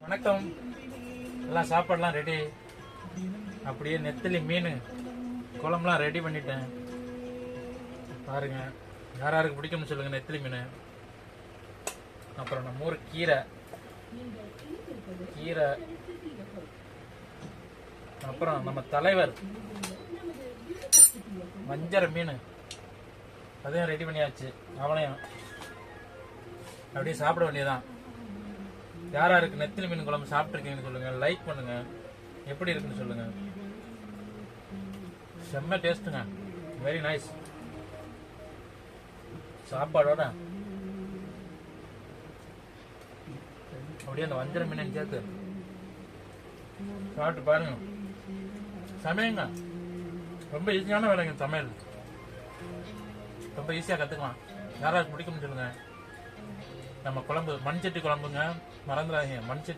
வணக்கம். எல்லாம் சாப்பாடுலாம் ரெடி. அப்படியே நெத்திலி மீன் குழம்புலாம் ரெடி பண்ணிட்டேன் பாருங்க. யாராருக்கு பிடிக்கும்னு சொல்லுங்க நெத்திலி மீன். அப்புறம் நம்ம ஊர் கீரை கீரை. அப்புறம் நம்ம தலைவர் வஞ்சர மீன் அதையும் ரெடி பண்ணியாச்சு. அவனையும் அப்படியே சாப்பிட வேண்டியதான். யாராருக்கு நெத்திலி மீன் குழம்பு சாப்பிட்ருக்கீங்கன்னு சொல்லுங்க. லைக் பண்ணுங்க. எப்படி இருக்குன்னு சொல்லுங்க. செம்ம டேஸ்ட்டுங்க. Very nice. சாப்பாடோட அப்படியே அந்த வஞ்சர மீன் சேர்த்து சாப்பிட்டு பாருங்க. சமையங்க ரொம்ப ஈஸியான வேலைங்க. சமையல் ரொம்ப ஈஸியாக கற்றுக்கலாம். யாராருக்கு பிடிக்கும்னு சொல்லுங்க. நம்ம குழம்பு மண்சட்டி குழம்புங்க. மறந்துடாதீங்க மண்சட்டி